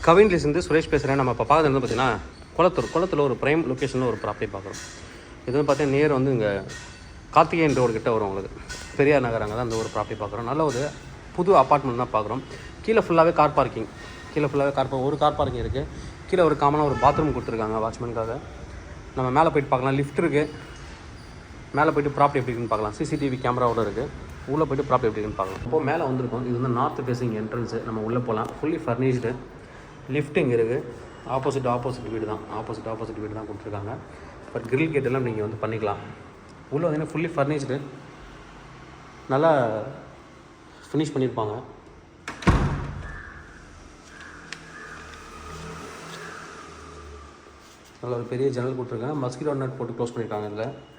கவின்லேருந்து சுரேஷ் பேசுகிறேன். நம்ம இப்போ பார்க்குறது வந்து பார்த்திங்கன்னா குளத்தூர் ஒரு ப்ரைம் லொக்கேஷனில் ஒரு ப்ராப்பர்ட்டி பார்க்குறோம். இது வந்து பார்த்தீங்கன்னா நேர் வந்து இங்கே கார்த்திகேயன் ரோடு கிட்ட வரும். உங்களுக்கு பெரியார் நகர் அங்கே தான் அந்த ஒரு ப்ராப்பர்ட்டி பார்க்குறோம். நல்ல ஒரு புது அப்பார்ட்மெண்ட் தான் பார்க்குறோம். கீழே ஃபுல்லாகவே கார் பார்க்கிங், ஒரு கார் பார்க்கிங் இருக்குது. கீழே ஒரு காமனாக ஒரு பாத்ரூம் கொடுத்துருக்காங்க வாட்ச்மேனுக்காக. நம்ம மேலே போய்ட்டு பார்க்கலாம். லிஃப்ட் இருக்குது. மேலே போய்ட்டு ப்ராப்பர்ட்டி எப்படி இருக்குன்னு பார்க்கலாம். சிசிடிவி கேமராவோட இருக்குது. உள்ளே போய்ட்டு ப்ராப்பர்ட்டி எப்படி இருக்குன்னு பார்க்கலாம். இப்போது மேலே வந்திருக்கோம். இது வந்து நார்த் ஃபேஸிங் என்ட்ரன்ஸு. நம்ம உள்ளே போகலாம். Fully furnished. லிஃப்ட் இங்கே இருக்குது. ஆப்போசிட் வீடு தான். ஆப்போசிட் வீடு தான் கொடுத்துருக்காங்க. பட் கிரில் கேட் எல்லாம் நீங்கள் வந்து பண்ணிக்கலாம். உள்ளே வந்து ஃபுல்லி ஃபர்னிஷ்டு. நல்லா ஃபினிஷ் பண்ணியிருப்பாங்க. நல்ல ஒரு பெரிய ஜன்னல் கொடுத்துருக்காங்க. மஸ்கிட்டோ நெட் போட்டு க்ளோஸ் பண்ணியிருக்காங்க. இதில்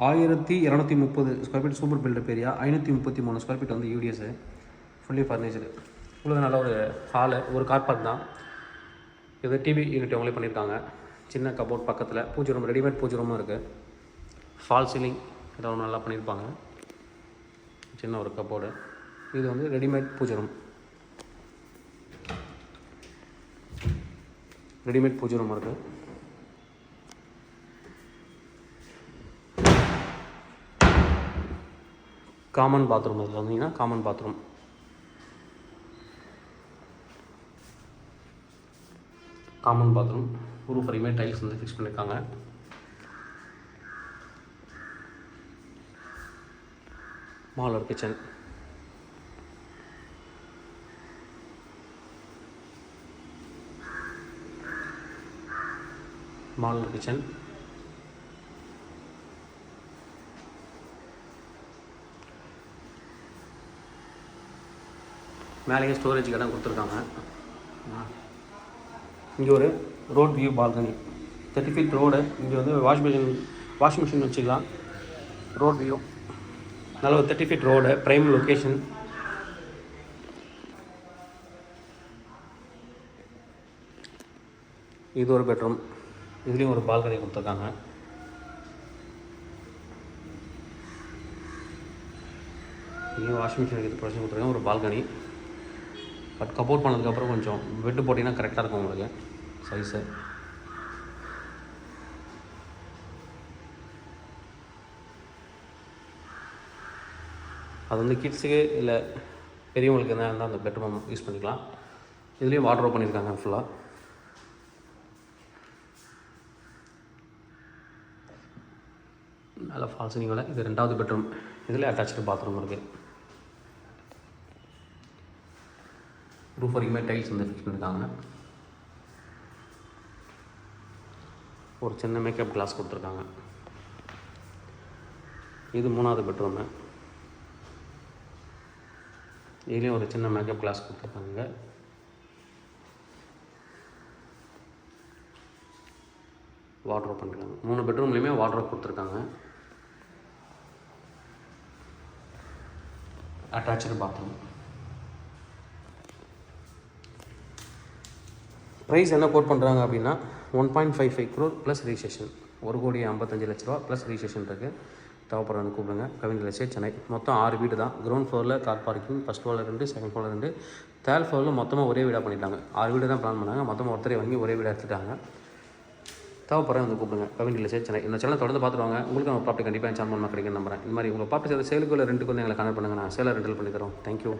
1230 square feet super builder area. 533 square feet வந்து யூடிஎஸ். Fully furniture. உள்ள நல்ல ஒரு ஹாலு, ஒரு கார் பார்க் தான். இது டிவி யூனிட் அவங்களே பண்ணியிருக்காங்க. சின்ன கபோர்ட் பக்கத்தில் பூஜை ரூம், ரெடிமேட் பூஜை ரூமும் இருக்குது. ஃபால் சீலிங் இதெல்லாம் நல்லா பண்ணியிருப்பாங்க. சின்ன ஒரு கபோர்டு. இது வந்து ரெடிமேட் பூஜை ரூம். இருக்குது. Common bathroom. இதில் வந்தீங்கன்னா காமன் பாத்ரூம். ரூஃப் வரையுமே டைல்ஸ் வந்து ஃபிக்ஸ் பண்ணியிருக்காங்க. Modular kitchen. மேலேயே ஸ்டோரேஜ் இடம் கொடுத்துருக்காங்க. இங்கே ஒரு road view balcony. 30 feet road. இங்கே வந்து வாஷிங் மிஷின் வச்சுக்கலாம். Road view. நல்ல ஒரு 30 ஃபீட் ரோடு. Prime location. இது ஒரு பெட்ரூம். இதுலேயும் ஒரு பால்கனி கொடுத்துருக்காங்க. இங்கேயும் வாஷிங் மிஷின் வைக்கிறது ப்ரொவிஷன் கொடுத்துருக்காங்க. ஒரு பால்கனி. பட் கபோர்ட் பண்ணதுக்கப்புறம் கொஞ்சம் பெட்டு போட்டிங்கன்னா கரெக்டாக இருக்கும் உங்களுக்கு சைஸு. அது வந்து கிட்ஸுக்கு இல்லை பெரியவங்களுக்கு என்ன இருந்தால் அந்த பெட்ரூம் யூஸ் பண்ணிக்கலாம். இதுலேயும் வார்ட்ரோப் பண்ணியிருக்காங்க ஃபுல்லாக. நல்லா ஃபால் சீலிங்கோட. இது 2வது பெட்ரூம். இதில் அட்டாச்சு பாத்ரூம் இருக்குது. ரூஃப் வரைக்குமே டைல்ஸ் வந்து ஃபிக்ஸ் பண்ணியிருக்காங்க. ஒரு சின்ன மேக்கப் கிளாஸ் கொடுத்துருக்காங்க. இது 3வது பெட்ரூமு. இதுலேயும் ஒரு சின்ன மேக்கப் கிளாஸ் கொடுத்துருக்காங்க. வார்ட்ரோப் பண்ணிருக்காங்க. 3 பெட்ரூம்லேயுமே வார்ட்ரோப் கொடுத்துருக்காங்க. Attach bathroom. ப்ரைஸ் என்ன கோட் பண்ணுறாங்க அப்படின்னா 1.55 crore plus registration. 1,55,00,000 plus registration இருக்குது. தேவைப்படுறது கூப்பிடுங்க. Kavin real estate, Chennai. மொத்தம் 6 வீடு தான். கிரவுண்ட் ஃப்ளோரில் கார் பார்க்கிங், ஃபஸ்ட் ஃப்ளோரில் 2, செகண்ட் ஃப்ளோரில் 2, தேர்ட் ஃப்ளோரில் மொத்தமாக ஒரே வீடாக பண்ணிட்டாங்க. 6 வீடு தான் பிளான் பண்ணாங்க. மொத்தமாக ஒருத்தரை வாங்கி ஒரே வீடாக எடுத்துட்டாங்க. தேவைப்படுறது வந்து கூப்பிடுங்க. Kavin real estate, Chennai. இந்த சேனல் தொடர்ந்து பார்த்துருவாங்க. உங்களுக்கு நம்ம ப்ராப்பர்ட்டி கண்டிப்பாக சேனல் பண்ணால் கிடைக்கும் நம்புறேன். இந்த மாதிரி உங்கள் ப்ராப்பர்ட்டி சேலுக்கு இல்லை ரெண்டுக்கு வந்து எங்களை கனெக்ட் பண்ணுங்கள். நான் சேலை ரெண்டல் பண்ணி தரோம். தேங்க்யூ.